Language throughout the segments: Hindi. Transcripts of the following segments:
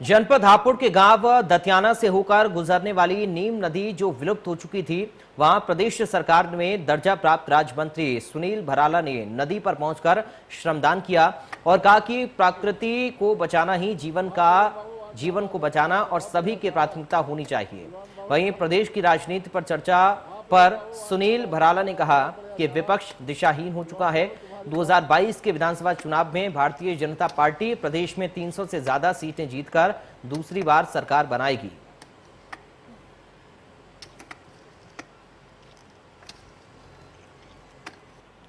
जनपद हापुड़ के गांव दतियाना से होकर गुजरने वाली नीम नदी जो विलुप्त हो चुकी थी, वहां प्रदेश सरकार में दर्जा प्राप्त राज्य मंत्री सुनील भराला ने नदी पर पहुंचकर श्रमदान किया और कहा कि प्रकृति को बचाना ही जीवन को बचाना और सभी की प्राथमिकता होनी चाहिए। वहीं प्रदेश की राजनीति पर चर्चा पर सुनील भराला ने कहा कि विपक्ष दिशाहीन हो चुका है। 2022 के विधानसभा चुनाव में भारतीय जनता पार्टी प्रदेश में 300 से ज्यादा सीटें जीतकर दूसरी बार सरकार बनाएगी।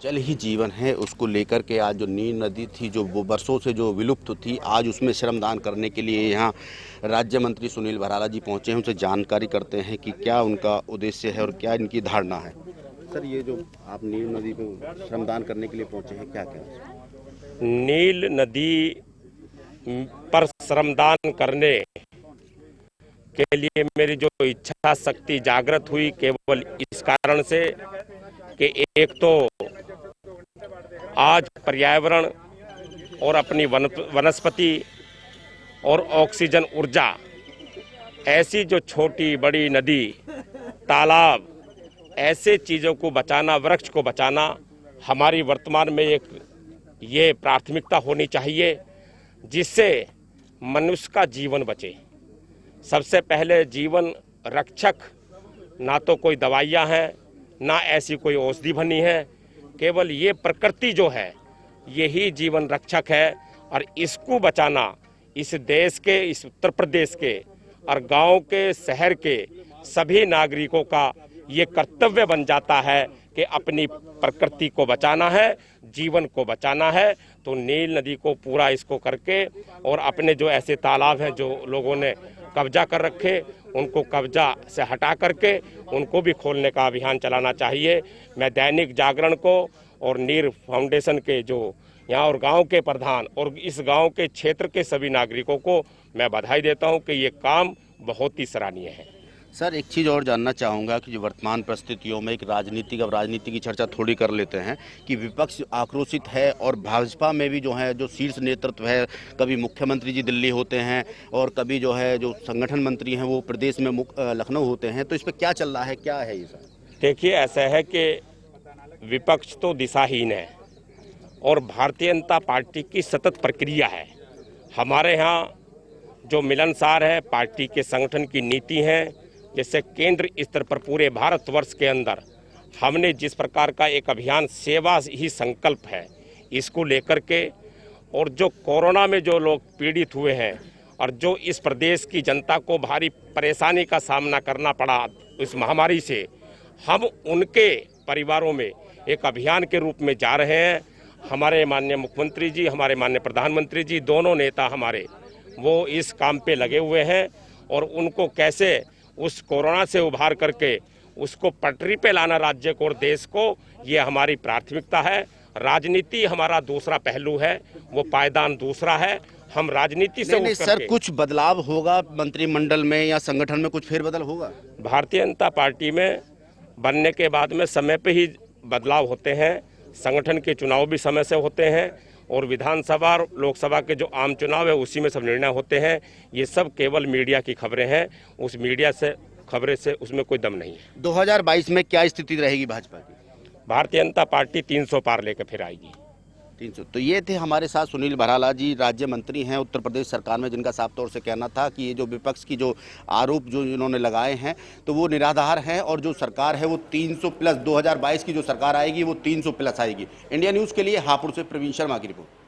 जल ही जीवन है, उसको लेकर के आज जो नीम नदी थी जो वो बरसों से जो विलुप्त थी, आज उसमें श्रमदान करने के लिए यहाँ राज्य मंत्री सुनील भराला जी पहुँचे हैं। उनसे जानकारी करते हैं कि क्या उनका उद्देश्य है और क्या इनकी धारणा है। सर, ये जो आप नील नदी पे श्रमदान करने के लिए पहुँचे हैं, क्या क्या? नील नदी पर श्रमदान करने के लिए मेरी जो इच्छा शक्ति जागृत हुई केवल इस कारण से कि एक तो आज पर्यावरण और अपनी वनस्पति और ऑक्सीजन ऊर्जा, ऐसी जो छोटी बड़ी नदी, तालाब, ऐसे चीज़ों को बचाना, वृक्ष को बचाना हमारी वर्तमान में एक ये प्राथमिकता होनी चाहिए जिससे मनुष्य का जीवन बचे। सबसे पहले जीवन रक्षक ना तो कोई दवाइयाँ हैं, ना ऐसी कोई औषधि बनी है, केवल ये प्रकृति जो है यही जीवन रक्षक है। और इसको बचाना इस देश के, इस उत्तर प्रदेश के और गांव के, शहर के सभी नागरिकों का ये कर्तव्य बन जाता है कि अपनी प्रकृति को बचाना है, जीवन को बचाना है। तो नील नदी को पूरा इसको करके और अपने जो ऐसे तालाब हैं जो लोगों ने कब्जा कर रखे, उनको कब्जा से हटा करके उनको भी खोलने का अभियान चलाना चाहिए। मैं दैनिक जागरण को और नीर फाउंडेशन के जो यहाँ और गांव के प्रधान और इस गांव के क्षेत्र के सभी नागरिकों को मैं बधाई देता हूं कि ये काम बहुत ही सराहनीय है। सर, एक चीज़ और जानना चाहूँगा कि जो वर्तमान परिस्थितियों में एक राजनीति की चर्चा थोड़ी कर लेते हैं कि विपक्ष आक्रोशित है और भाजपा में भी जो है जो शीर्ष नेतृत्व है, कभी मुख्यमंत्री जी दिल्ली होते हैं और कभी जो है जो संगठन मंत्री हैं वो प्रदेश में लखनऊ होते हैं। तो इस पर क्या चल रहा है, क्या है ये सर? देखिए, ऐसा है कि विपक्ष तो दिशाहीन है और भारतीय जनता पार्टी की सतत प्रक्रिया है। हमारे यहाँ जो मिलनसार है, पार्टी के संगठन की नीति है, जैसे केंद्र स्तर पर पूरे भारतवर्ष के अंदर हमने जिस प्रकार का एक अभियान सेवा ही संकल्प है, इसको लेकर के और जो कोरोना में जो लोग पीड़ित हुए हैं और जो इस प्रदेश की जनता को भारी परेशानी का सामना करना पड़ा इस महामारी से, हम उनके परिवारों में एक अभियान के रूप में जा रहे हैं। हमारे माननीय मुख्यमंत्री जी, हमारे माननीय प्रधानमंत्री जी, दोनों नेता हमारे वो इस काम पे लगे हुए हैं और उनको कैसे उस कोरोना से उभार करके उसको पटरी पे लाना राज्य को और देश को, ये हमारी प्राथमिकता है। राजनीति हमारा दूसरा पहलू है, वो पायदान दूसरा है। हम राजनीति से नहीं सर, कुछ बदलाव होगा मंत्रिमंडल में या संगठन में, कुछ फेरबदल होगा? भारतीय जनता पार्टी में बनने के बाद में समय पे ही बदलाव होते हैं। संगठन के चुनाव भी समय से होते हैं और विधानसभा और लोकसभा के जो आम चुनाव है उसी में सब निर्णय होते हैं। ये सब केवल मीडिया की खबरें हैं, उस मीडिया से खबरें से उसमें कोई दम नहीं है। 2022 में क्या स्थिति रहेगी भाजपा की? भारतीय जनता पार्टी 300 पार लेकर फिर आएगी। 300। तो ये थे हमारे साथ सुनील भराला जी, राज्य मंत्री हैं उत्तर प्रदेश सरकार में, जिनका साफ तौर से कहना था कि ये जो विपक्ष की जो आरोप जो इन्होंने लगाए हैं तो वो निराधार हैं और जो सरकार है वो 300 प्लस 2022 की जो सरकार आएगी वो 300 प्लस आएगी। इंडिया न्यूज़ के लिए हापुड़ से प्रवीण शर्मा की रिपोर्ट।